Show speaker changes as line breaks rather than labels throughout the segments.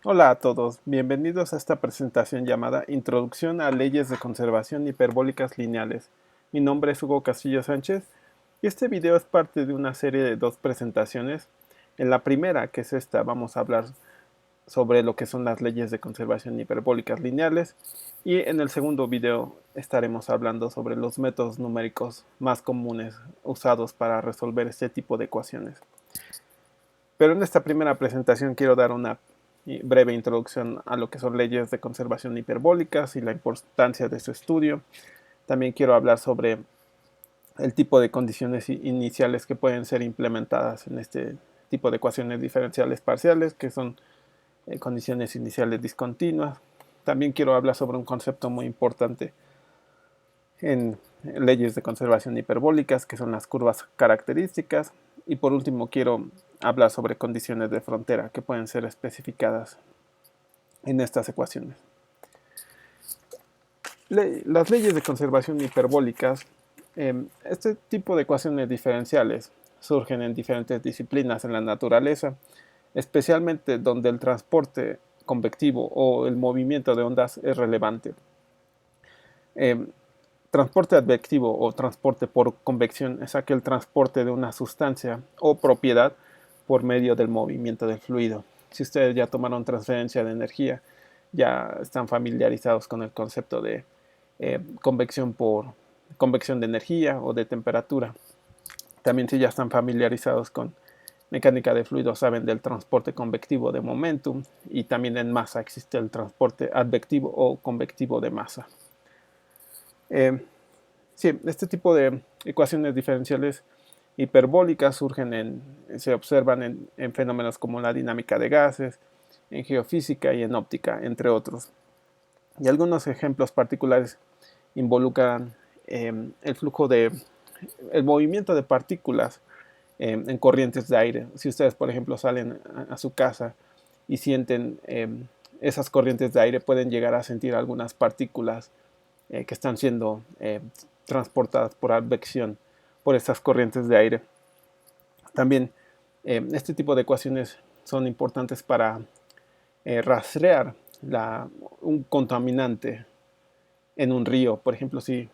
Hola a todos, bienvenidos a esta presentación llamada Introducción a leyes de conservación hiperbólicas lineales. Mi nombre es Hugo Castillo Sánchez y este video es parte de una serie de dos presentaciones. En la primera, que es esta, vamos a hablar sobre lo que son las leyes de conservación hiperbólicas lineales, y en el segundo video estaremos hablando sobre los métodos numéricos más comunes usados para resolver este tipo de ecuaciones. Pero en esta primera presentación quiero dar una breve introducción a lo que son leyes de conservación hiperbólicas y la importancia de su estudio. También quiero hablar sobre el tipo de condiciones iniciales que pueden ser implementadas en este tipo de ecuaciones diferenciales parciales, que son condiciones iniciales discontinuas. También quiero hablar sobre un concepto muy importante en leyes de conservación hiperbólicas, que son las curvas características. Y por último, quiero hablar sobre condiciones de frontera que pueden ser especificadas en estas ecuaciones. Las leyes de conservación hiperbólicas, este tipo de ecuaciones diferenciales surgen en diferentes disciplinas en la naturaleza, especialmente donde el transporte convectivo o el movimiento de ondas es relevante. Eh, Transporte advectivo o transporte por convección es aquel transporte de una sustancia o propiedad por medio del movimiento del fluido. Si ustedes ya tomaron transferencia de energía, ya están familiarizados con el concepto de convección por convección de energía o de temperatura. También si ya están familiarizados con mecánica de fluidos, saben del transporte convectivo de momentum, y también en masa existe el transporte advectivo o convectivo de masa. Eh, Sí, este tipo de ecuaciones diferenciales hiperbólicas se observan en fenómenos como la dinámica de gases, en geofísica y en óptica, entre otros. Y algunos ejemplos particulares involucran el movimiento de partículas en corrientes de aire. Si ustedes, por ejemplo, salen a su casa y sienten esas corrientes de aire, pueden llegar a sentir algunas partículas que están siendo transportadas por advección por estas corrientes de aire. También este tipo de ecuaciones son importantes para rastrear un contaminante en un río. Por ejemplo, si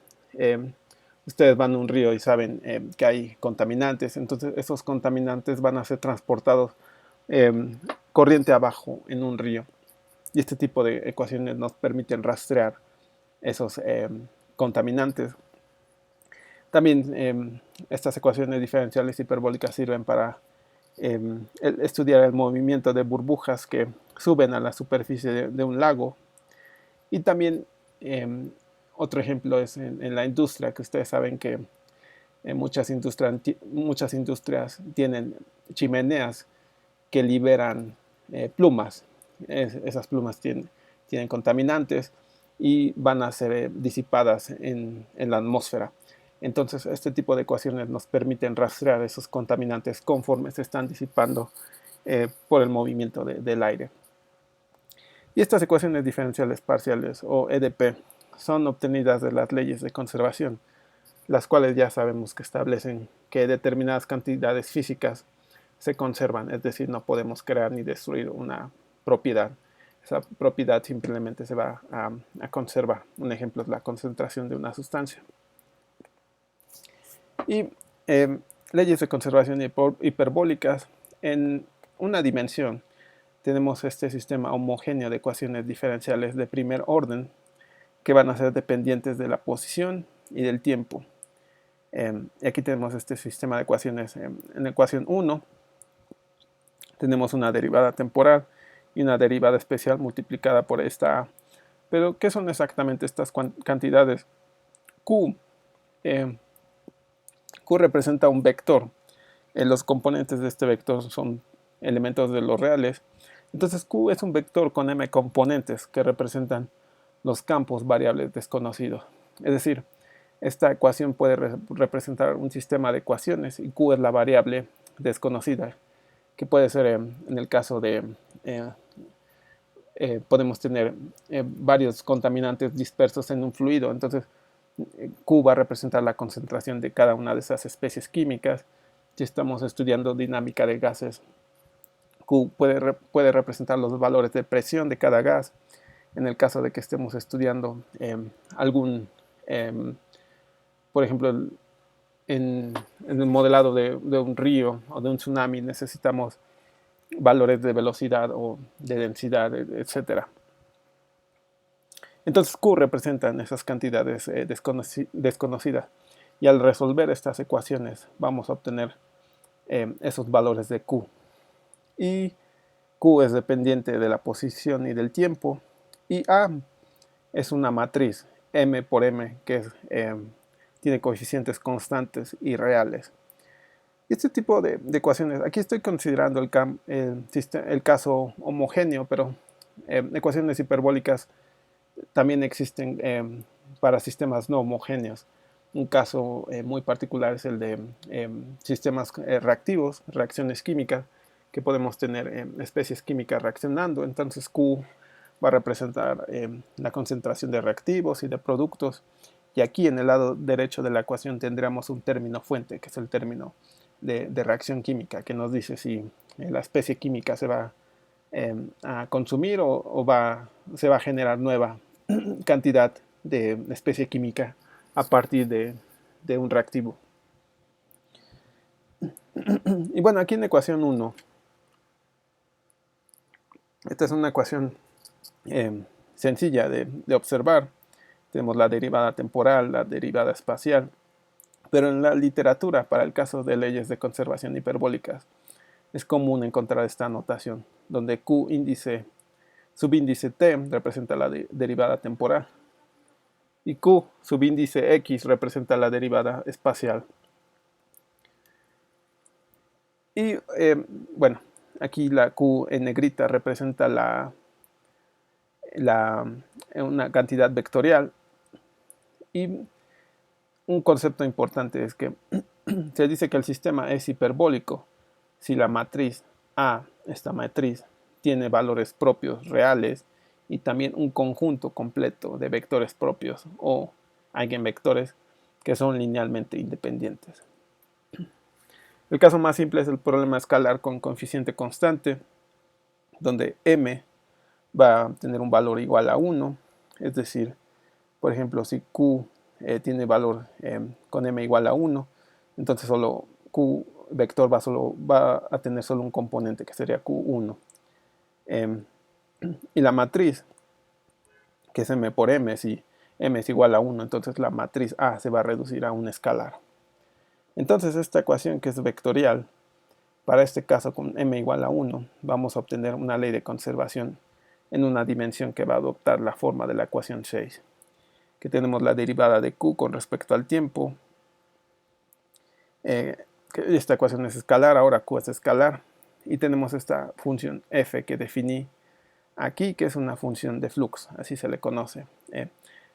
ustedes van a un río y saben que hay contaminantes, entonces esos contaminantes van a ser transportados eh, corriente abajo en un río. Y este tipo de ecuaciones nos permiten rastrear esos contaminantes. También estas ecuaciones diferenciales hiperbólicas sirven para estudiar el movimiento de burbujas que suben a la superficie de un lago. Y también eh, otro ejemplo es en la industria, que ustedes saben que muchas industrias tienen chimeneas que liberan plumas. Esas plumas tienen contaminantes y van a ser disipadas en la atmósfera. Entonces, este tipo de ecuaciones nos permiten rastrear esos contaminantes conforme se están disipando por el movimiento del aire. Y estas ecuaciones diferenciales parciales, o EDP, son obtenidas de las leyes de conservación, las cuales ya sabemos que establecen que determinadas cantidades físicas se conservan, es decir, no podemos crear ni destruir una propiedad. Esa propiedad simplemente se va a conservar. Un ejemplo es la concentración de una sustancia. Y leyes de conservación hiperbólicas en una dimensión. Tenemos este sistema homogéneo de ecuaciones diferenciales de primer orden que van a ser dependientes de la posición y del tiempo. Y aquí tenemos este sistema de ecuaciones. En la ecuación 1 tenemos una derivada temporal y una derivada especial multiplicada por esta A. Pero, ¿qué son exactamente estas cantidades? Q, eh, Q representa un vector. Los componentes de este vector son elementos de los reales. Entonces Q es un vector con m componentes que representan los campos variables desconocidos. Es decir, esta ecuación puede representar un sistema de ecuaciones y Q es la variable desconocida, que puede ser en el caso de, eh, podemos tener varios contaminantes dispersos en un fluido. Entonces Q va a representar la concentración de cada una de esas especies químicas. Si estamos estudiando dinámica de gases, Q puede representar los valores de presión de cada gas. En el caso de que estemos estudiando por ejemplo, en el modelado de un río o de un tsunami, necesitamos valores de velocidad o de densidad, etc. Entonces Q representan esas cantidades desconocidas. Y al resolver estas ecuaciones vamos a obtener esos valores de Q. Y Q es dependiente de la posición y del tiempo. Y A es una matriz, M por M, que tiene coeficientes constantes y reales. Y este tipo de ecuaciones, aquí estoy considerando el caso homogéneo, pero ecuaciones hiperbólicas también existen para sistemas no homogéneos. Un caso muy particular es el de sistemas reactivos, reacciones químicas, que podemos tener especies químicas reaccionando. Entonces Q va a representar la concentración de reactivos y de productos. Y aquí en el lado derecho de la ecuación tendríamos un término fuente, que es el término de reacción química, que nos dice si la especie química se va a consumir o se va a generar nueva cantidad de especie química a partir de un reactivo. Y bueno, aquí en la ecuación 1, esta es una ecuación sencilla de observar. Tenemos la derivada temporal, la derivada espacial, pero en la literatura, para el caso de leyes de conservación hiperbólicas, es común encontrar esta notación, donde Q subíndice t representa la derivada temporal y Q subíndice x representa la derivada espacial. Y bueno, aquí la Q en negrita representa una cantidad vectorial. Y un concepto importante es que se dice que el sistema es hiperbólico si la matriz A, esta matriz, tiene valores propios reales y también un conjunto completo de vectores propios o eigenvectores que son linealmente independientes. El caso más simple es el problema escalar con coeficiente constante, donde m va a tener un valor igual a 1, es decir, por ejemplo, si q tiene valor con m igual a 1, entonces solo q vector va a tener solo un componente que sería q1. Y la matriz, que es m por m, si m es igual a 1, entonces la matriz A se va a reducir a un escalar. Entonces esta ecuación, que es vectorial, para este caso con m igual a 1, vamos a obtener una ley de conservación en una dimensión que va a adoptar la forma de la ecuación 6, que tenemos la derivada de q con respecto al tiempo. Esta ecuación es escalar, ahora q es escalar, y tenemos esta función f que definí aquí, que es una función de flux, así se le conoce.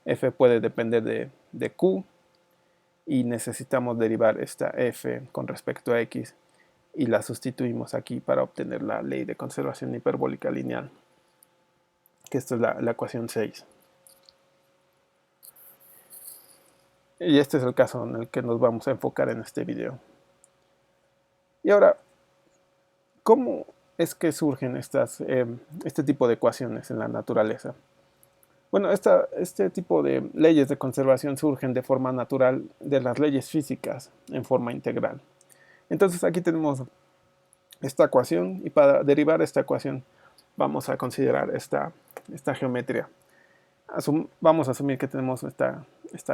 F puede depender de q, y necesitamos derivar esta f con respecto a x, y la sustituimos aquí para obtener la ley de conservación hiperbólica lineal, que esta es la ecuación 6. Y este es el caso en el que nos vamos a enfocar en este video. Y ahora, ¿cómo es que surgen este tipo de ecuaciones en la naturaleza? Bueno, este tipo de leyes de conservación surgen de forma natural de las leyes físicas en forma integral. Entonces aquí tenemos esta ecuación, y para derivar esta ecuación vamos a considerar esta geometría. Vamos a asumir que tenemos esta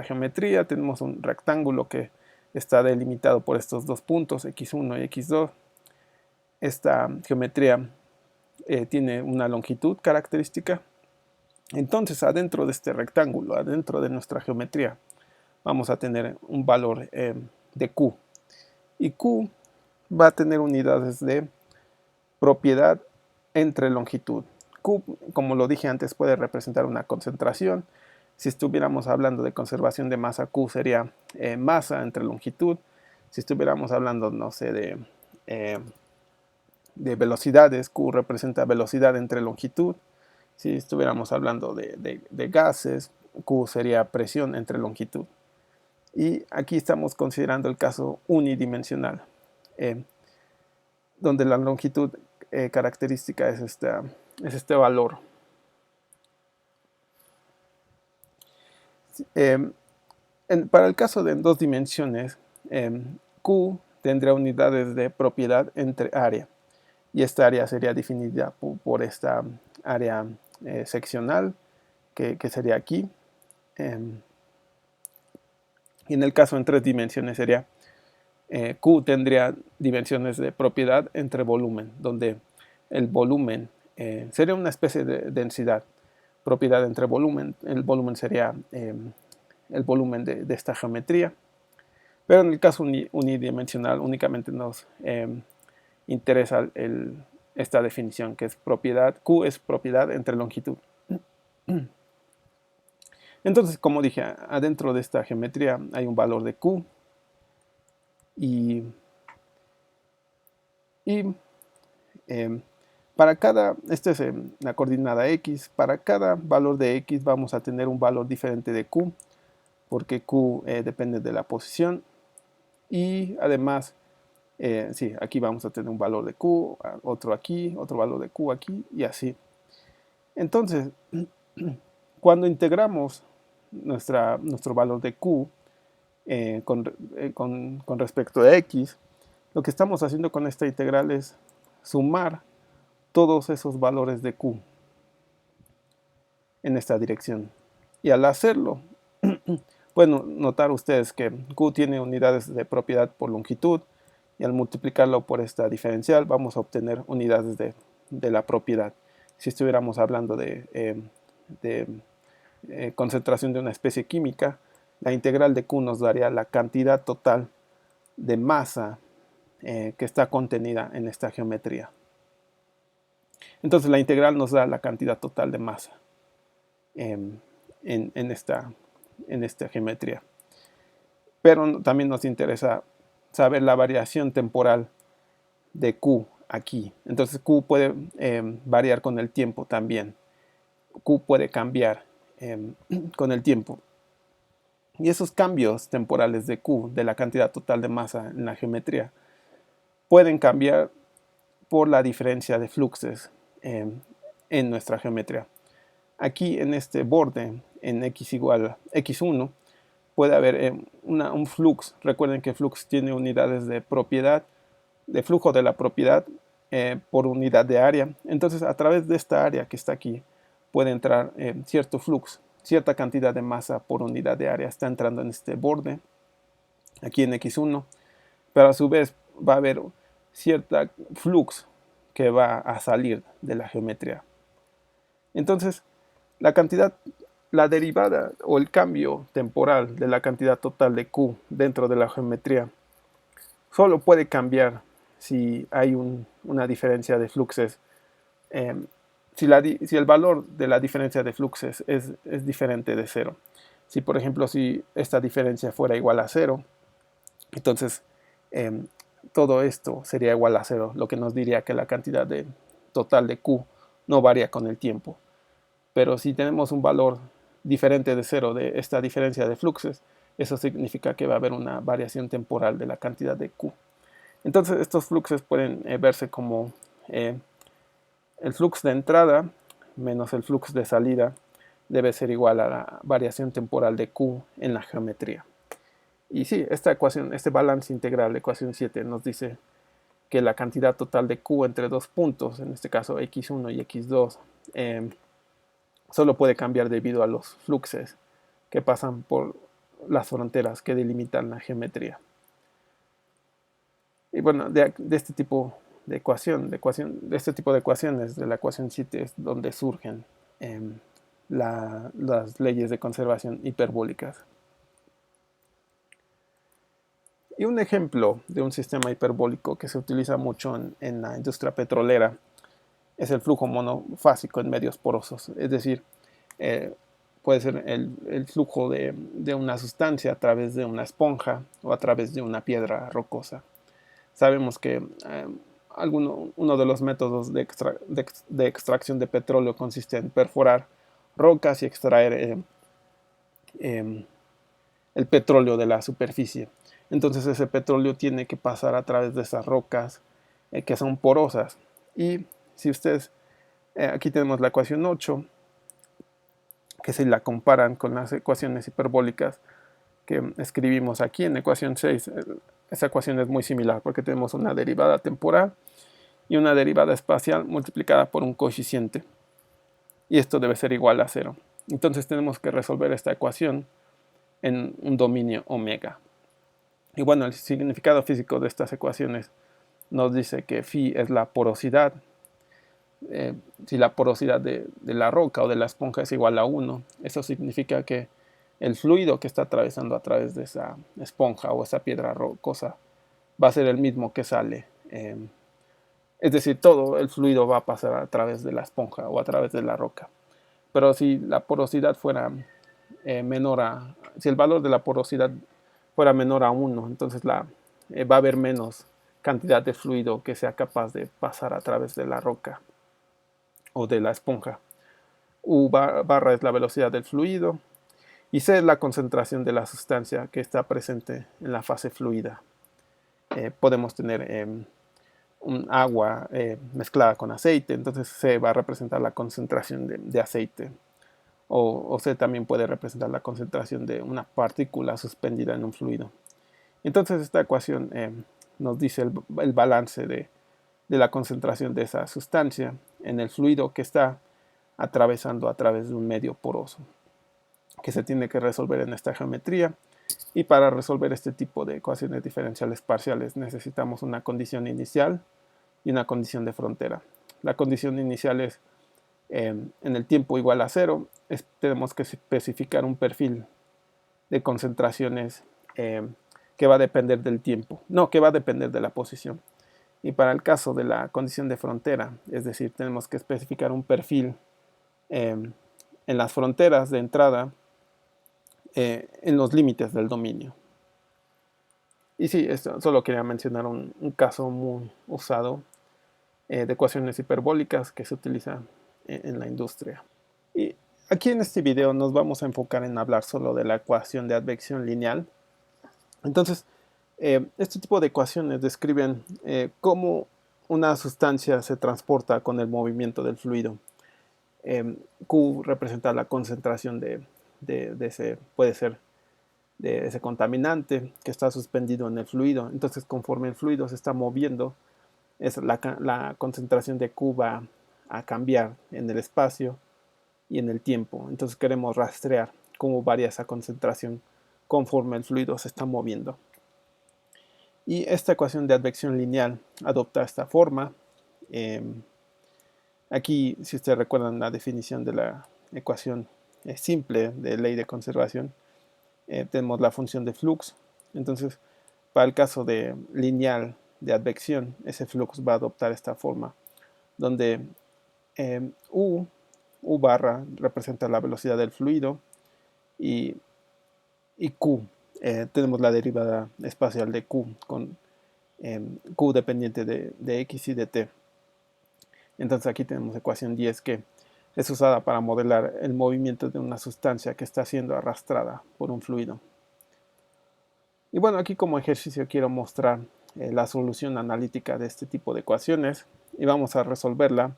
geometría, tenemos un rectángulo que está delimitado por estos dos puntos, x1 y x2. Esta geometría tiene una longitud característica. Entonces, adentro de este rectángulo, adentro de nuestra geometría, vamos a tener un valor de Q. Y Q va a tener unidades de propiedad entre longitud. Q, como lo dije antes, puede representar una concentración. Si estuviéramos hablando de conservación de masa, Q sería masa entre longitud. Si estuviéramos hablando, no sé, de velocidades, Q representa velocidad entre longitud. Si estuviéramos hablando de gases, Q sería presión entre longitud. Y aquí estamos considerando el caso unidimensional, donde la longitud característica es este valor. Para el caso de en dos dimensiones, Q tendrá unidades de propiedad entre área, y esta área sería definida por esta área seccional que sería aquí. Y en el caso en tres dimensiones sería Q tendría dimensiones de propiedad entre volumen, donde el volumen sería una especie de densidad, propiedad entre volumen. El volumen sería el volumen de esta geometría. Pero en el caso unidimensional únicamente nos interesa esta definición, que es propiedad. Q es propiedad entre longitud. Entonces, como dije, adentro de esta geometría hay un valor de Q y para cada, esta es la coordenada X, para cada valor de X vamos a tener un valor diferente de Q, porque Q depende de la posición, y además, sí, aquí vamos a tener un valor de Q, otro aquí, otro valor de Q aquí, y así. Entonces, cuando integramos nuestro valor de Q con respecto a X, lo que estamos haciendo con esta integral es sumar todos esos valores de Q en esta dirección. Y al hacerlo, pueden notar ustedes que Q tiene unidades de propiedad por longitud, y al multiplicarlo por esta diferencial vamos a obtener unidades de la propiedad. Si estuviéramos hablando de concentración de una especie química, la integral de Q nos daría la cantidad total de masa que está contenida en esta geometría. Entonces la integral nos da la cantidad total de masa en esta geometría. Pero también nos interesa saber la variación temporal de Q aquí. Entonces Q puede variar con el tiempo también. Q puede cambiar con el tiempo. Y esos cambios temporales de Q, de la cantidad total de masa en la geometría, pueden cambiar por la diferencia de fluxos en nuestra geometría. Aquí en este borde, en x igual a x1, puede haber un flux. Recuerden que flux tiene unidades de propiedad, de flujo de la propiedad por unidad de área. Entonces, a través de esta área que está aquí, puede entrar cierto flux, cierta cantidad de masa por unidad de área. Está entrando en este borde, aquí en x1, pero a su vez va a haber cierta flux que va a salir de la geometría. Entonces, la derivada o el cambio temporal de la cantidad total de Q dentro de la geometría solo puede cambiar si hay una diferencia de fluxos. Si el valor de la diferencia de fluxos es diferente de cero. Si, por ejemplo, si esta diferencia fuera igual a cero, entonces todo esto sería igual a cero, lo que nos diría que la cantidad total de Q no varía con el tiempo. Pero si tenemos un valor diferente de cero de esta diferencia de fluxos, eso significa que va a haber una variación temporal de la cantidad de Q. Entonces estos fluxos pueden verse como el flux de entrada menos el flux de salida debe ser igual a la variación temporal de Q en la geometría. Y sí, esta ecuación, este balance integral, la ecuación 7, nos dice que la cantidad total de Q entre dos puntos, en este caso x1 y x2, solo puede cambiar debido a los fluxos que pasan por las fronteras que delimitan la geometría. Y bueno, de este tipo de este tipo de ecuaciones, de la ecuación 7, es donde surgen las leyes de conservación hiperbólicas. Y un ejemplo de un sistema hiperbólico que se utiliza mucho en la industria petrolera es el flujo monofásico en medios porosos. Es decir, puede ser el flujo de una sustancia a través de una esponja o a través de una piedra rocosa. Sabemos que uno de los métodos de extracción de petróleo consiste en perforar rocas y extraer el petróleo de la superficie. Entonces ese petróleo tiene que pasar a través de esas rocas que son porosas. Y si ustedes, aquí tenemos la ecuación 8, que si la comparan con las ecuaciones hiperbólicas que escribimos aquí en ecuación 6, esa ecuación es muy similar porque tenemos una derivada temporal y una derivada espacial multiplicada por un coeficiente. Y esto debe ser igual a 0. Entonces tenemos que resolver esta ecuación en un dominio omega. Y bueno, el significado físico de estas ecuaciones nos dice que phi es la porosidad. Si la porosidad de la roca o de la esponja es igual a 1, eso significa que el fluido que está atravesando a través de esa esponja o esa piedra rocosa va a ser el mismo que sale. Es decir, todo el fluido va a pasar a través de la esponja o a través de la roca. Pero si la porosidad fuera menor a, si el valor de la porosidad fuera menor a 1, entonces va a haber menos cantidad de fluido que sea capaz de pasar a través de la roca o de la esponja. U barra es la velocidad del fluido y C es la concentración de la sustancia que está presente en la fase fluida. Podemos tener un agua mezclada con aceite, entonces C va a representar la concentración de aceite. O C también puede representar la concentración de una partícula suspendida en un fluido. Entonces esta ecuación nos dice el balance de la concentración de esa sustancia en el fluido que está atravesando a través de un medio poroso, que se tiene que resolver en esta geometría. Y para resolver este tipo de ecuaciones diferenciales parciales necesitamos una condición inicial y una condición de frontera. La condición inicial es en el tiempo igual a 0, tenemos que especificar un perfil de concentraciones que va a depender del tiempo, no, que va a depender de la posición. Y para el caso de la condición de frontera, es decir, tenemos que especificar un perfil en las fronteras de entrada en los límites del dominio. Y sí, esto, solo quería mencionar un caso muy usado de ecuaciones hiperbólicas que se utiliza en la industria. Y aquí en este video nos vamos a enfocar en hablar solo de la ecuación de advección lineal. Entonces, este tipo de ecuaciones describen cómo una sustancia se transporta con el movimiento del fluido. Q representa la concentración de ese, puede ser de ese contaminante que está suspendido en el fluido. Entonces, conforme el fluido se está moviendo, la concentración de Q va a cambiar en el espacio y en el tiempo. Entonces queremos rastrear cómo varía esa concentración conforme el fluido se está moviendo. Y esta ecuación de advección lineal adopta esta forma. Aquí, si ustedes recuerdan la definición de la ecuación simple de ley de conservación, tenemos la función de flux. Entonces, para el caso de lineal de advección, ese flux va a adoptar esta forma, donde U barra representa la velocidad del fluido y Q, tenemos la derivada espacial de Q con Q dependiente de X y de T. Entonces aquí tenemos ecuación 10 que es usada para modelar el movimiento de una sustancia que está siendo arrastrada por un fluido. Y bueno, aquí como ejercicio quiero mostrar la solución analítica de este tipo de ecuaciones y vamos a resolverla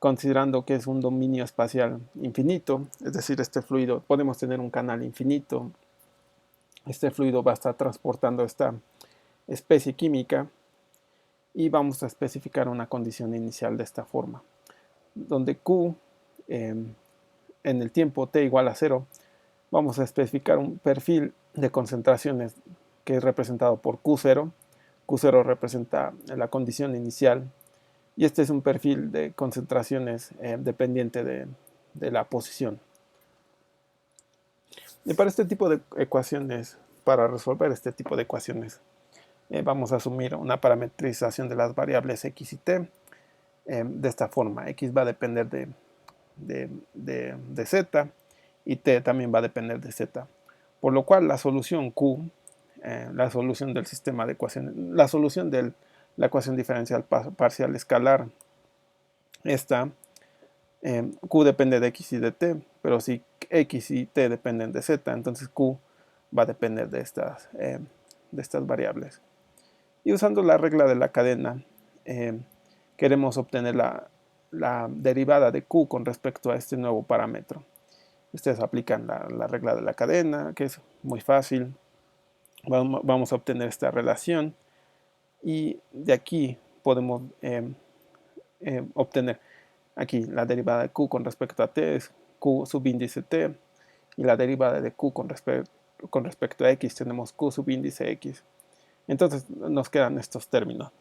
considerando que es un dominio espacial infinito, es decir, este fluido, podemos tener un canal infinito, este fluido va a estar transportando esta especie química y vamos a especificar una condición inicial de esta forma, donde Q en el tiempo t igual a 0, vamos a especificar un perfil de concentraciones que es representado por Q0. Q0 representa la condición inicial y este es un perfil de concentraciones dependiente de la posición. Y para este tipo de ecuaciones, para resolver este tipo de ecuaciones, vamos a asumir una parametrización de las variables x y t de esta forma. X va a depender de z y t también va a depender de z. Por lo cual la solución Q, la solución del sistema de ecuaciones, la solución de la ecuación diferencial parcial escalar, esta Q depende de x y de t, pero si x y t dependen de z, entonces Q va a depender de estas variables. Y usando la regla de la cadena, queremos obtener la derivada de q con respecto a este nuevo parámetro. Ustedes aplican la regla de la cadena, que es muy fácil. Vamos a obtener esta relación y de aquí podemos obtener aquí la derivada de q con respecto a t es q subíndice t, y la derivada de q con respecto a x tenemos q subíndice x. Entonces nos quedan estos términos,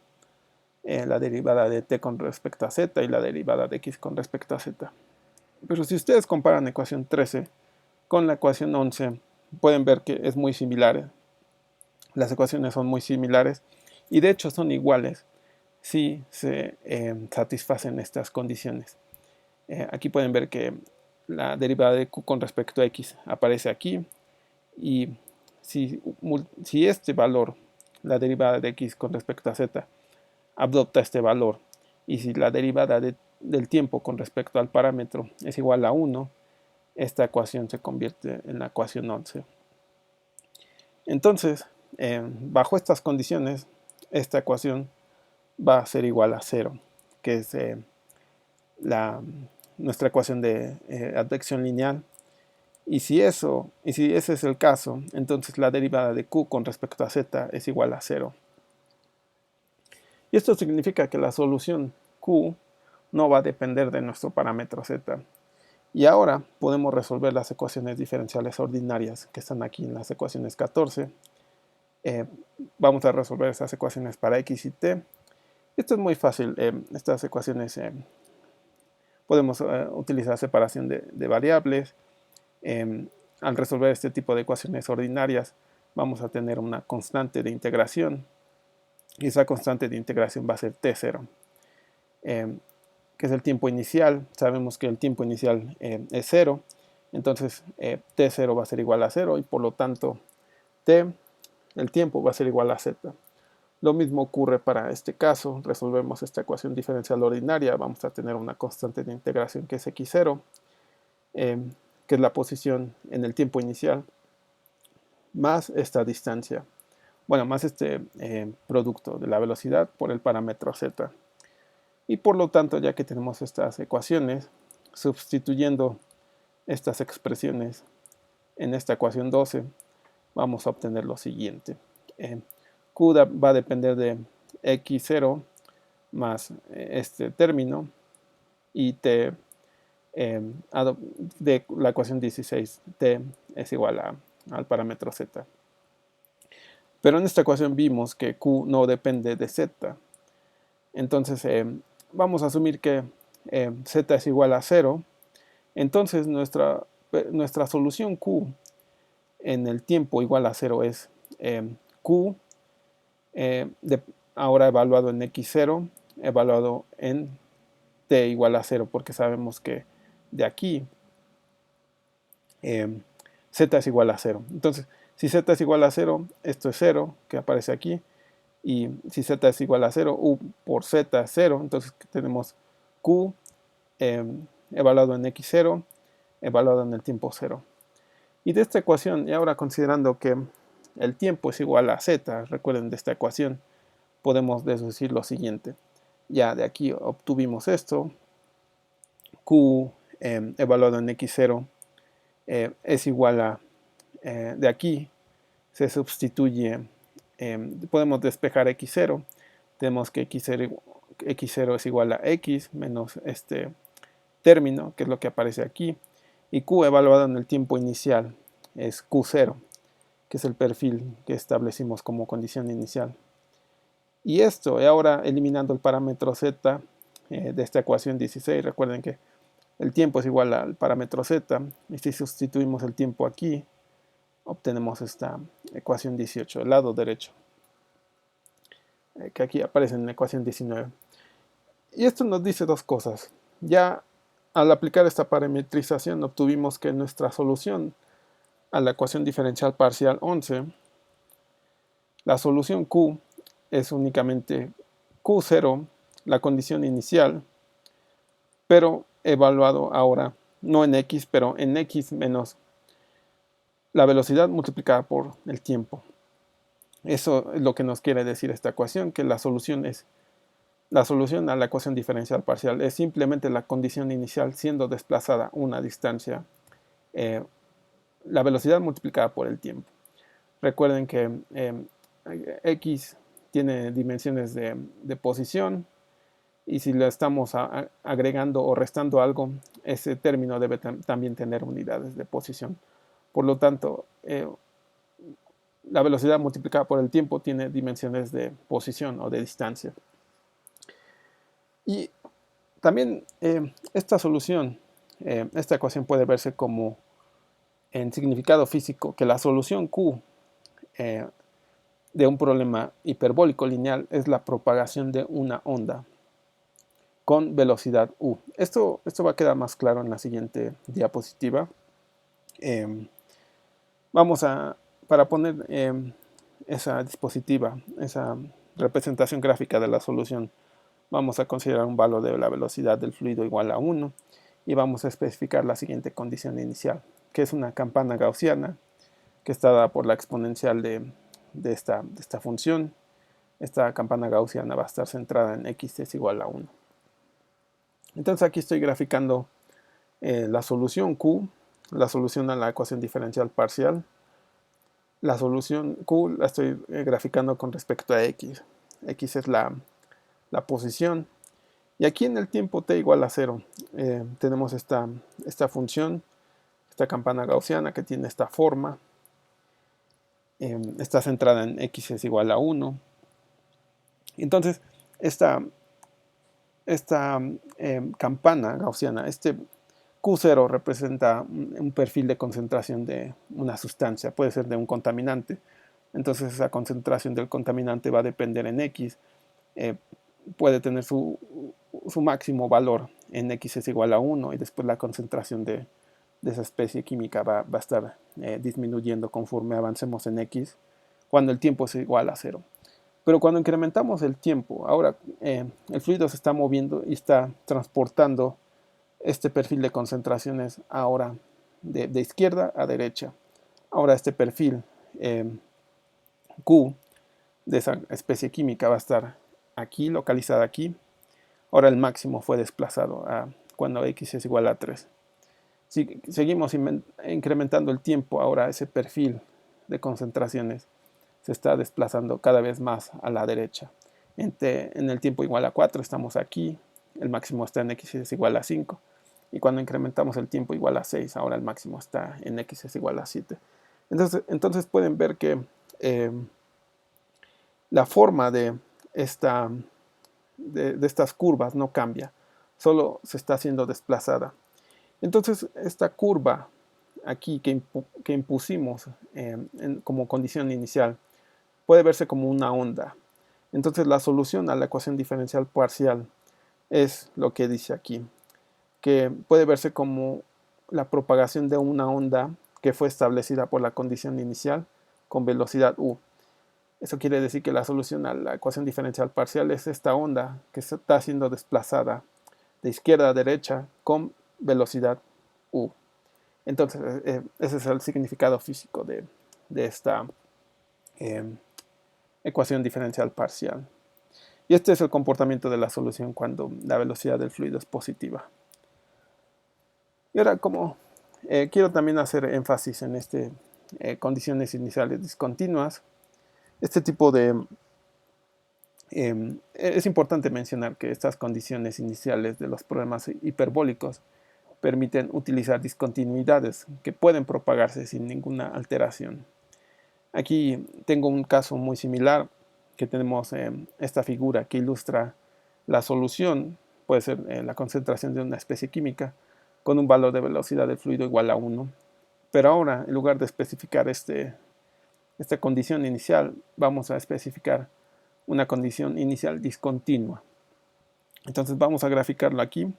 la derivada de t con respecto a z y la derivada de x con respecto a z. Pero si ustedes comparan la ecuación 13 con la ecuación 11, pueden ver que es muy similar. Las ecuaciones son muy similares y de hecho son iguales si se satisfacen estas condiciones. Aquí pueden ver que la derivada de q con respecto a x aparece aquí, y si este valor, la derivada de x con respecto a z, adopta este valor, y si la derivada del tiempo con respecto al parámetro es igual a 1, esta ecuación se convierte en la ecuación 11. Entonces, bajo estas condiciones, esta ecuación va a ser igual a 0, que es nuestra ecuación de advección lineal. Y si ese es el caso, entonces la derivada de q con respecto a z es igual a 0. Y esto significa que la solución q no va a depender de nuestro parámetro z. Y ahora podemos resolver las ecuaciones diferenciales ordinarias que están aquí en las ecuaciones 14. Vamos a resolver esas ecuaciones para x y t. Esto es muy fácil. Estas ecuaciones podemos utilizar separación de variables. Al resolver este tipo de ecuaciones ordinarias, vamos a tener una constante de integración, y esa constante de integración va a ser t0, que es el tiempo inicial. Sabemos que el tiempo inicial es 0, entonces t0 va a ser igual a 0, y por lo tanto el tiempo va a ser igual a z. Lo mismo ocurre para este caso. Resolvemos esta ecuación diferencial ordinaria, vamos a tener una constante de integración que es x0, que es la posición en el tiempo inicial, más esta distancia, bueno, más este producto de la velocidad por el parámetro z. Y por lo tanto, ya que tenemos estas ecuaciones, sustituyendo estas expresiones en esta ecuación 12, vamos a obtener lo siguiente. Q va a depender de x0 más este término, y t de la ecuación 16, t es igual al parámetro z. Pero en esta ecuación vimos que q no depende de z. Entonces vamos a asumir que z es igual a 0. Entonces nuestra solución q en el tiempo igual a 0 es q ahora evaluado en x0, evaluado en t igual a 0, porque sabemos que de aquí z es igual a 0. Entonces, si z es igual a 0, esto es 0, que aparece aquí. Y si z es igual a 0, u por z es 0. Entonces tenemos q evaluado en x0, evaluado en el tiempo 0. Y de esta ecuación, y ahora considerando que el tiempo es igual a z, recuerden de esta ecuación, podemos deducir lo siguiente. Ya de aquí obtuvimos esto. Q evaluado en x0 es igual a, de aquí se sustituye, podemos despejar x0, tenemos que x0 es igual a x menos este término, que es lo que aparece aquí, y q evaluado en el tiempo inicial es q0, que es el perfil que establecimos como condición inicial. Y esto, ahora eliminando el parámetro z de esta ecuación 16, recuerden que el tiempo es igual al parámetro z, y si sustituimos el tiempo aquí, obtenemos esta ecuación 18, el lado derecho, que aquí aparece en la ecuación 19. Y esto nos dice dos cosas. Ya al aplicar esta parametrización obtuvimos que nuestra solución a la ecuación diferencial parcial 11, la solución q es únicamente q0, la condición inicial, pero evaluado ahora no en x, pero en x menos la velocidad multiplicada por el tiempo. Eso es lo que nos quiere decir esta ecuación, que la solución es La solución a la ecuación diferencial parcial es simplemente la condición inicial siendo desplazada una distancia, la velocidad multiplicada por el tiempo. Recuerden que x tiene dimensiones de posición, y si le estamos agregando o restando algo, ese término debe también tener unidades de posición. Por lo tanto, la velocidad multiplicada por el tiempo tiene dimensiones de posición o de distancia. Y también esta solución, esta ecuación puede verse como en significado físico, que la solución Q de un problema hiperbólico lineal es la propagación de una onda con velocidad u. Esto va a quedar más claro en la siguiente diapositiva. Para poner esa dispositiva, esa representación gráfica de la solución, vamos a considerar un valor de la velocidad del fluido igual a 1 y vamos a especificar la siguiente condición inicial, que es una campana gaussiana que está dada por la exponencial de esta función. Esta campana gaussiana va a estar centrada en x es igual a 1. Entonces aquí estoy graficando la solución Q, la solución a la ecuación diferencial parcial. La solución Q la estoy graficando con respecto a x. X es la posición. Y aquí en el tiempo t igual a 0 tenemos esta función, esta campana gaussiana que tiene esta forma. Está centrada en x es igual a 1. Entonces, esta campana gaussiana, este Q0 representa un perfil de concentración de una sustancia, puede ser de un contaminante. Entonces esa concentración del contaminante va a depender en X. Puede tener su máximo valor en X es igual a 1 y después la concentración de esa especie química va a estar disminuyendo conforme avancemos en X cuando el tiempo es igual a 0. Pero cuando incrementamos el tiempo, ahora el fluido se está moviendo y está transportando este perfil de concentraciones ahora de izquierda a derecha. Ahora este perfil Q de esa especie química va a estar aquí, localizada aquí. Ahora el máximo fue desplazado a cuando x es igual a 3. Si seguimos incrementando el tiempo, ahora ese perfil de concentraciones se está desplazando cada vez más a la derecha. En el tiempo igual a 4 estamos aquí, el máximo está en x es igual a 5. Y cuando incrementamos el tiempo igual a 6, ahora el máximo está en x es igual a 7. Entonces pueden ver que la forma de estas curvas no cambia, solo se está siendo desplazada. Entonces esta curva aquí que impusimos como condición inicial puede verse como una onda. Entonces la solución a la ecuación diferencial parcial es lo que dice aquí, que puede verse como la propagación de una onda que fue establecida por la condición inicial con velocidad u. Eso quiere decir que la solución a la ecuación diferencial parcial es esta onda que está siendo desplazada de izquierda a derecha con velocidad u. Entonces, ese es el significado físico de esta ecuación diferencial parcial. Y este es el comportamiento de la solución cuando la velocidad del fluido es positiva. Y ahora, como quiero también hacer énfasis en condiciones iniciales discontinuas, este tipo de... es importante mencionar que estas condiciones iniciales de los problemas hiperbólicos permiten utilizar discontinuidades que pueden propagarse sin ninguna alteración. Aquí tengo un caso muy similar, que tenemos esta figura que ilustra la solución, puede ser la concentración de una especie química, con un valor de velocidad del fluido igual a 1. Pero ahora, en lugar de especificar esta condición inicial, vamos a especificar una condición inicial discontinua. Entonces vamos a graficarlo aquí.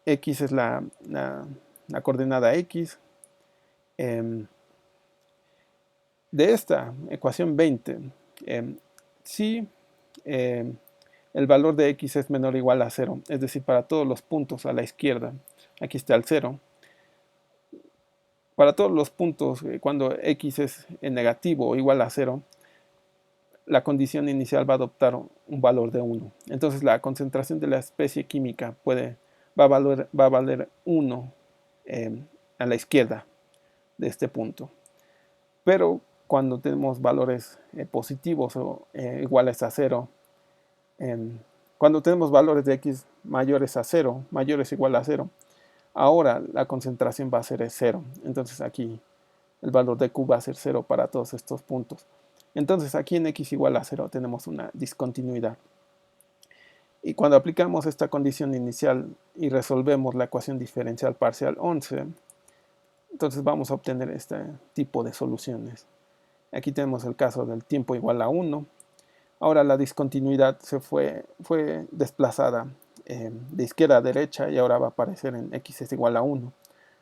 X es la coordenada X. De esta ecuación 20, si el valor de X es menor o igual a 0, es decir, para todos los puntos a la izquierda, aquí está el 0. Para todos los puntos, cuando X es negativo o igual a 0, la condición inicial va a adoptar un valor de 1. Entonces la concentración de la especie química va a valer 1 a la izquierda de este punto. Pero cuando tenemos valores positivos o iguales a 0, cuando tenemos valores de x mayores a 0, mayores o igual a 0, ahora la concentración va a ser 0. Entonces aquí el valor de Q va a ser 0 para todos estos puntos. Entonces aquí en x igual a 0 tenemos una discontinuidad. Y cuando aplicamos esta condición inicial y resolvemos la ecuación diferencial parcial 11, entonces vamos a obtener este tipo de soluciones. Aquí tenemos el caso del tiempo igual a 1. Ahora la discontinuidad fue desplazada de izquierda a derecha y ahora va a aparecer en x es igual a 1.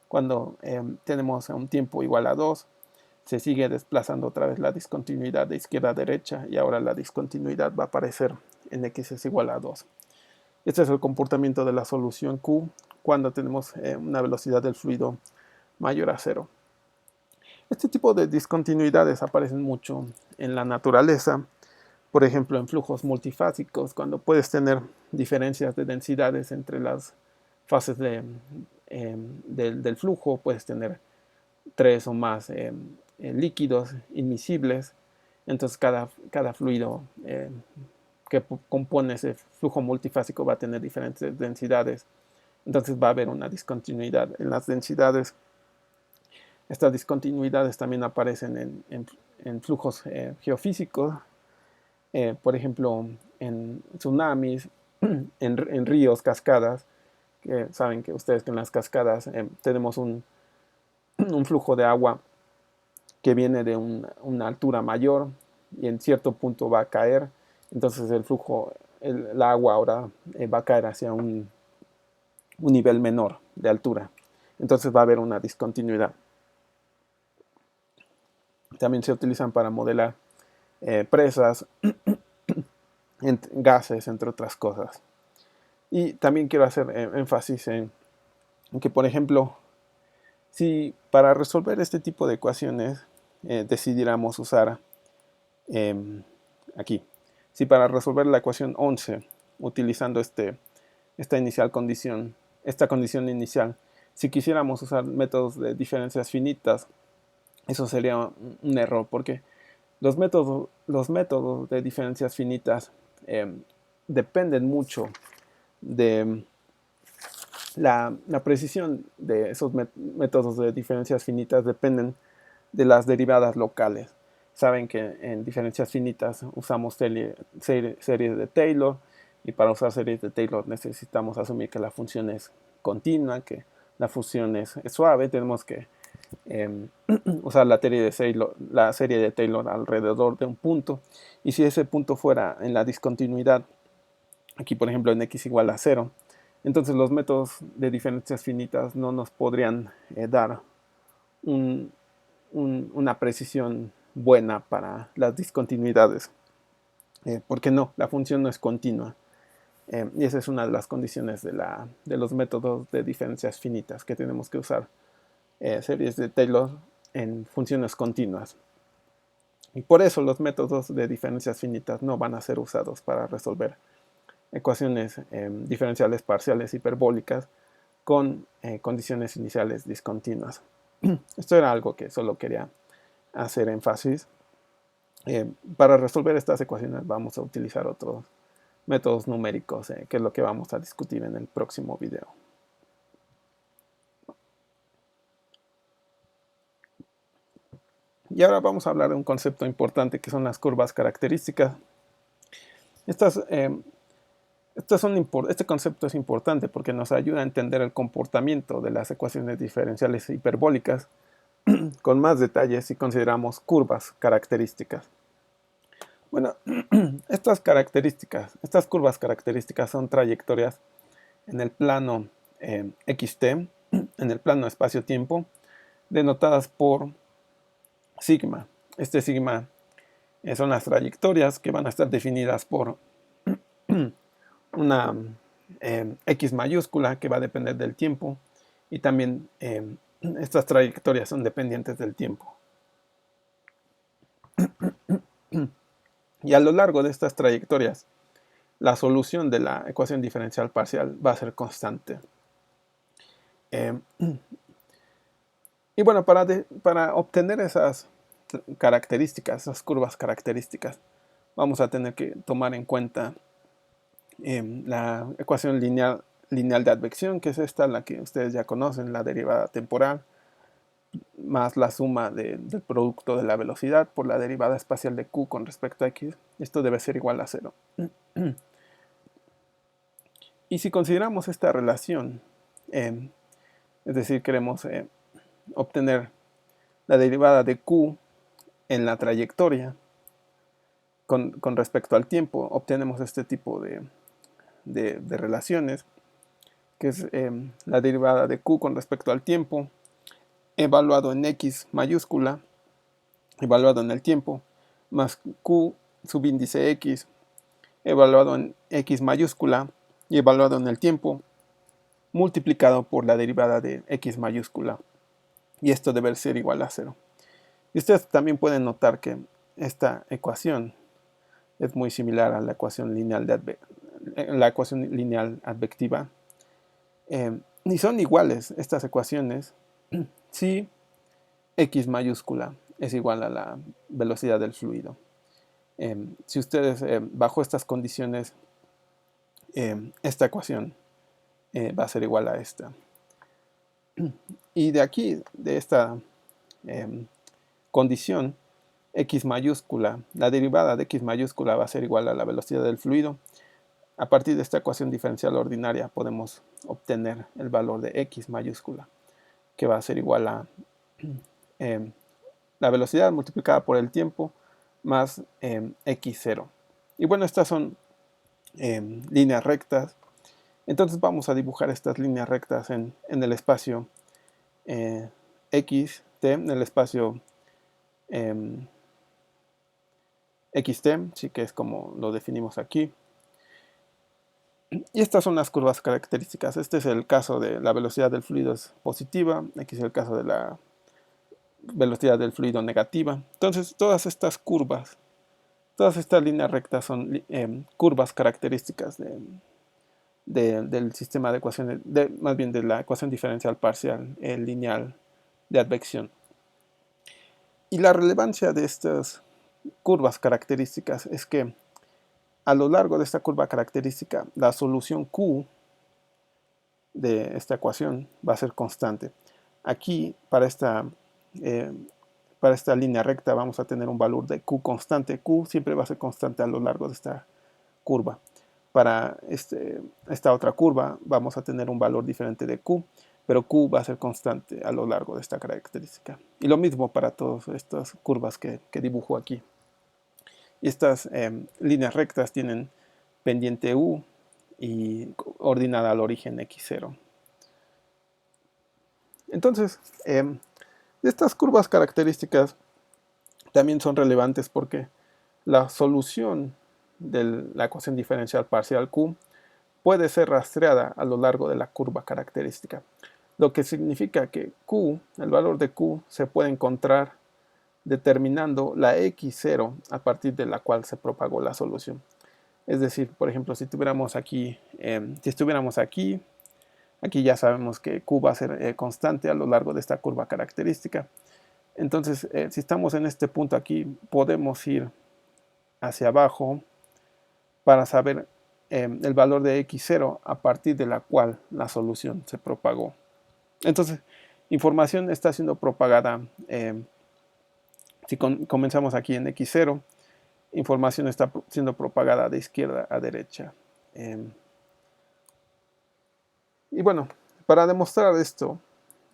Cuando tenemos un tiempo igual a 2, se sigue desplazando otra vez la discontinuidad de izquierda a derecha y ahora la discontinuidad va a aparecer en x es igual a 2. Este es el comportamiento de la solución Q cuando tenemos una velocidad del fluido mayor a 0. Este tipo de discontinuidades aparecen mucho en la naturaleza, por ejemplo en flujos multifásicos, cuando puedes tener diferencias de densidades entre las fases del flujo, puedes tener 3 o más líquidos inmiscibles. Entonces cada fluido que compone ese flujo multifásico va a tener diferentes densidades. Entonces va a haber una discontinuidad en las densidades. Estas discontinuidades también aparecen en flujos geofísicos, por ejemplo en tsunamis, en ríos, cascadas, que saben que ustedes que en las cascadas tenemos un flujo de agua que viene de una altura mayor y en cierto punto va a caer. Entonces el flujo, el agua ahora va a caer hacia un nivel menor de altura. Entonces va a haber una discontinuidad. También se utilizan para modelar presas, gases, entre otras cosas. Y también quiero hacer énfasis en que, por ejemplo, si para resolver este tipo de ecuaciones decidiéramos usar aquí, si para resolver la ecuación 11 utilizando esta inicial condición, esta condición inicial, si quisiéramos usar métodos de diferencias finitas, eso sería un error, porque los métodos de diferencias finitas dependen mucho de la precisión de esos métodos de diferencias finitas, dependen de las derivadas locales. Saben que en diferencias finitas usamos series de Taylor, y para usar series de Taylor necesitamos asumir que la función es continua, que la función es suave. Tenemos que usar la serie de Taylor alrededor de un punto, y si ese punto fuera en la discontinuidad, aquí por ejemplo en x igual a 0, entonces los métodos de diferencias finitas no nos podrían dar una precisión buena para las discontinuidades, porque la función no es continua. Y esa es una de las condiciones de los métodos de diferencias finitas, que tenemos que usar series de Taylor en funciones continuas. Y por eso los métodos de diferencias finitas no van a ser usados para resolver ecuaciones diferenciales parciales hiperbólicas con condiciones iniciales discontinuas. Esto era algo que solo quería hacer énfasis. Para resolver estas ecuaciones vamos a utilizar otros métodos numéricos, que es lo que vamos a discutir en el próximo video. Y ahora vamos a hablar de un concepto importante que son las curvas características. Este concepto es importante porque nos ayuda a entender el comportamiento de las ecuaciones diferenciales hiperbólicas con más detalles si consideramos curvas características. Bueno, estas curvas características son trayectorias en el plano xt, en el plano espacio-tiempo, denotadas por sigma. Este sigma son las trayectorias que van a estar definidas por una x mayúscula que va a depender del tiempo, y también estas trayectorias son dependientes del tiempo. Y a lo largo de estas trayectorias, la solución de la ecuación diferencial parcial va a ser constante. Eh, y bueno, para obtener esas características, esas curvas características, vamos a tener que tomar en cuenta la ecuación lineal de advección, que es esta, la que ustedes ya conocen, la derivada temporal, más la suma del producto de la velocidad por la derivada espacial de q con respecto a x. Esto debe ser igual a 0. Y si consideramos esta relación, es decir, queremos obtener la derivada de q en la trayectoria con respecto al tiempo, obtenemos este tipo de relaciones, que es la derivada de q con respecto al tiempo, evaluado en x mayúscula, evaluado en el tiempo, más q subíndice x, evaluado en x mayúscula y evaluado en el tiempo, multiplicado por la derivada de x mayúscula. Y esto debe ser igual a 0. Y ustedes también pueden notar que esta ecuación es muy similar a la ecuación lineal, advectiva. Y son iguales estas ecuaciones si x mayúscula es igual a la velocidad del fluido. Si ustedes bajo estas condiciones, esta ecuación va a ser igual a esta. Y de aquí, de esta condición, x mayúscula, la derivada de x mayúscula va a ser igual a la velocidad del fluido. A partir de esta ecuación diferencial ordinaria podemos obtener el valor de x mayúscula, que va a ser igual a la velocidad multiplicada por el tiempo más x0. Y bueno, estas son líneas rectas. Entonces vamos a dibujar estas líneas rectas en el espacio xt, en el espacio xt, sí, que es como lo definimos aquí. Y estas son las curvas características. Este es el caso de la velocidad del fluido es positiva, aquí es el caso de la velocidad del fluido negativa. Entonces todas estas curvas, todas estas líneas rectas son curvas características del sistema de ecuaciones, más bien de la ecuación diferencial parcial lineal de advección. Y la relevancia de estas curvas características es que a lo largo de esta curva característica, la solución Q de esta ecuación va a ser constante. Aquí, para esta línea recta, vamos a tener un valor de Q constante. Q siempre va a ser constante a lo largo de esta curva. Para esta otra curva, vamos a tener un valor diferente de Q, pero Q va a ser constante a lo largo de esta característica. Y lo mismo para todas estas curvas que dibujo aquí. Y estas líneas rectas tienen pendiente U y ordinada al origen x0. Entonces, estas curvas características también son relevantes porque la solución de la ecuación diferencial parcial Q puede ser rastreada a lo largo de la curva característica, lo que significa que Q, el valor de Q, se puede encontrar determinando la x0 a partir de la cual se propagó la solución. Es decir, por ejemplo, si estuviéramos aquí, aquí ya sabemos que Q va a ser constante a lo largo de esta curva característica. Entonces, si estamos en este punto aquí, podemos ir hacia abajo para saber el valor de x0 a partir de la cual la solución se propagó. Entonces, información está siendo propagada. Si comenzamos aquí en x0, información está siendo propagada de izquierda a derecha. Y bueno, para demostrar esto,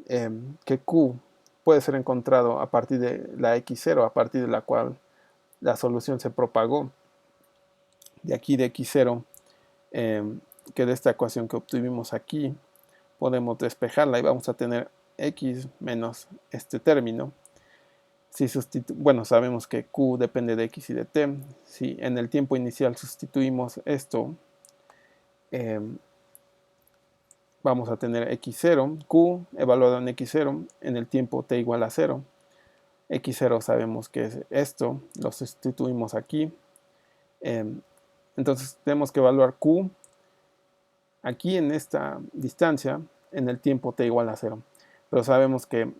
que Q puede ser encontrado a partir de la x0, a partir de la cual la solución se propagó, de aquí de x0, que de esta ecuación que obtuvimos aquí, podemos despejarla y vamos a tener x menos este término. Si bueno, sabemos que Q depende de x y de t. Si en el tiempo inicial sustituimos esto, vamos a tener x0, Q evaluado en x0, en el tiempo t igual a 0. x0 sabemos que es esto, lo sustituimos aquí. Entonces tenemos que evaluar Q aquí en esta distancia en el tiempo t igual a 0. Pero sabemos que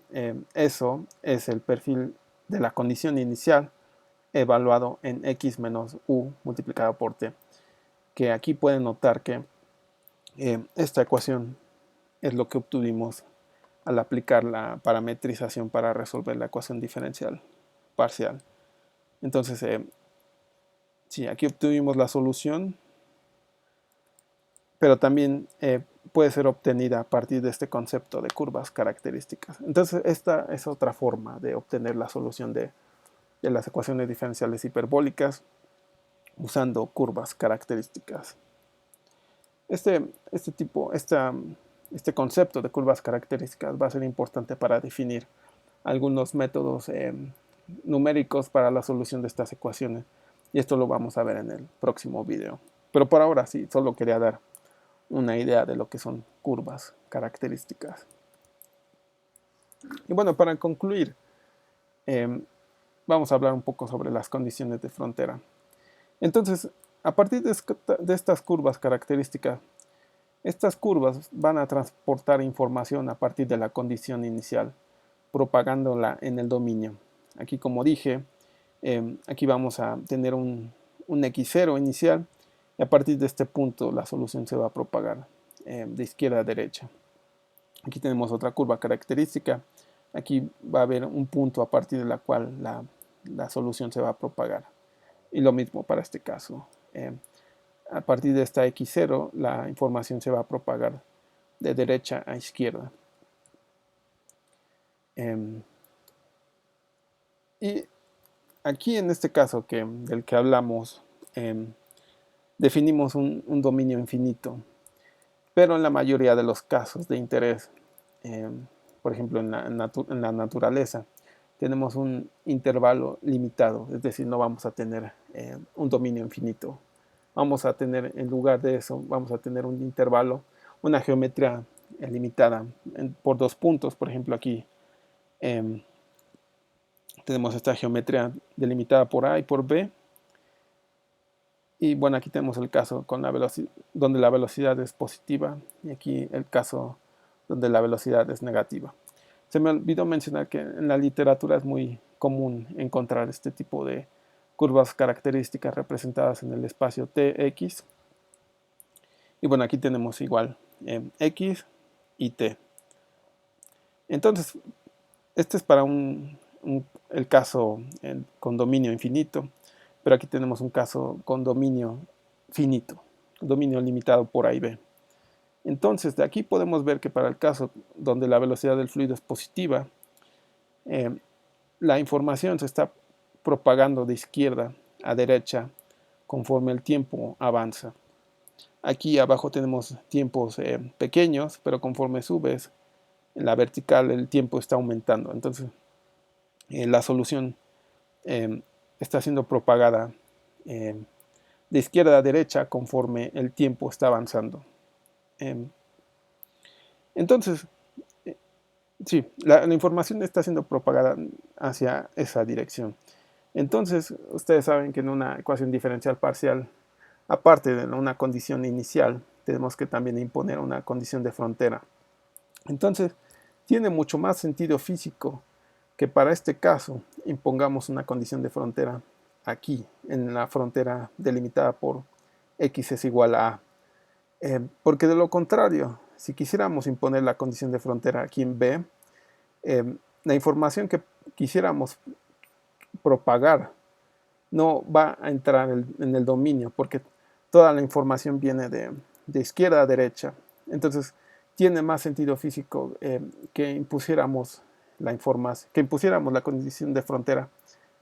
eso es el perfil de la condición inicial evaluado en x menos u multiplicado por t. Que aquí pueden notar que esta ecuación es lo que obtuvimos al aplicar la parametrización para resolver la ecuación diferencial parcial. Entonces, sí, aquí obtuvimos la solución, pero también puede ser obtenida a partir de este concepto de curvas características. Entonces, esta es otra forma de obtener la solución de las ecuaciones diferenciales hiperbólicas usando curvas características. Este concepto de curvas características va a ser importante para definir algunos métodos numéricos para la solución de estas ecuaciones, y esto lo vamos a ver en el próximo video. Pero por ahora sí, solo quería dar una idea de lo que son curvas características. Y bueno, para concluir, vamos a hablar un poco sobre las condiciones de frontera. Entonces, a partir de estas curvas características, estas curvas van a transportar información a partir de la condición inicial, propagándola en el dominio. Aquí, como dije, aquí vamos a tener un x0 inicial, y a partir de este punto la solución se va a propagar de izquierda a derecha. Aquí tenemos otra curva característica. Aquí va a haber un punto a partir de la cual la solución se va a propagar. Y lo mismo para este caso. A partir de esta x0, la información se va a propagar de derecha a izquierda. Y aquí en este caso del que hablamos, definimos un dominio infinito, pero en la mayoría de los casos de interés, por ejemplo en la naturaleza, tenemos un intervalo limitado, es decir, no vamos a tener un dominio infinito. Vamos a tener, en lugar de eso, vamos a tener un intervalo, una geometría limitada por 2 puntos. Por ejemplo, aquí tenemos esta geometría delimitada por A y por B. Y bueno, aquí tenemos el caso con donde la velocidad es positiva, y aquí el caso donde la velocidad es negativa. Se me olvidó mencionar que en la literatura es muy común encontrar este tipo de curvas características representadas en el espacio Tx. Y bueno, aquí tenemos igual X y T. Entonces, este es para el caso con dominio infinito, pero aquí tenemos un caso con dominio finito, dominio limitado por A y B. Entonces, de aquí podemos ver que para el caso donde la velocidad del fluido es positiva, la información se está propagando de izquierda a derecha conforme el tiempo avanza. Aquí abajo tenemos tiempos pequeños, pero conforme subes en la vertical el tiempo está aumentando. Entonces la solución está siendo propagada de izquierda a derecha conforme el tiempo está avanzando. Entonces, sí, la información está siendo propagada hacia esa dirección. Entonces, ustedes saben que en una ecuación diferencial parcial, aparte de una condición inicial, tenemos que también imponer una condición de frontera. Entonces, tiene mucho más sentido físico que para este caso impongamos una condición de frontera aquí, en la frontera delimitada por x es igual a A. Porque de lo contrario, si quisiéramos imponer la condición de frontera aquí en B, la información que quisiéramos propagar no va a entrar en el dominio, porque toda la información viene de izquierda a derecha. Entonces tiene más sentido físico que impusiéramos la condición de frontera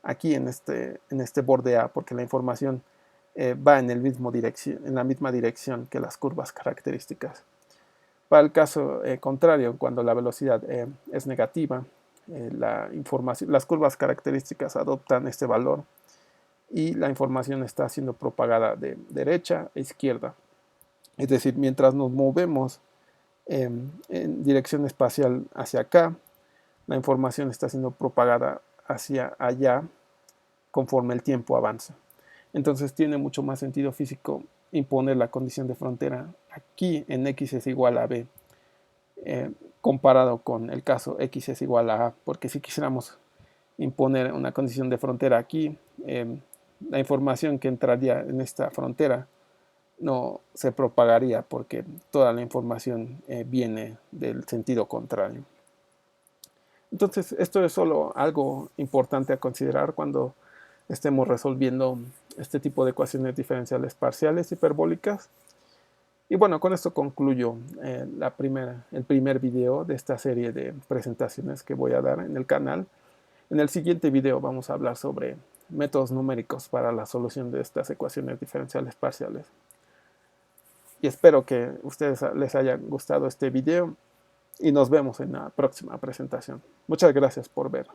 aquí en este borde A, porque la información va en la misma dirección que las curvas características. Para el caso contrario, cuando la velocidad es negativa, las curvas características adoptan este valor y la información está siendo propagada de derecha a izquierda. Es decir, mientras nos movemos en dirección espacial hacia acá, la información está siendo propagada hacia allá conforme el tiempo avanza. Entonces tiene mucho más sentido físico imponer la condición de frontera aquí en x es igual a b, comparado con el caso x es igual a porque si quisiéramos imponer una condición de frontera aquí, la información que entraría en esta frontera no se propagaría porque toda la información viene del sentido contrario. Entonces, esto es solo algo importante a considerar cuando estemos resolviendo este tipo de ecuaciones diferenciales parciales hiperbólicas. Y bueno, con esto concluyo el primer video de esta serie de presentaciones que voy a dar en el canal. En el siguiente video vamos a hablar sobre métodos numéricos para la solución de estas ecuaciones diferenciales parciales. Y espero que a ustedes les haya gustado este video y nos vemos en la próxima presentación. Muchas gracias por ver.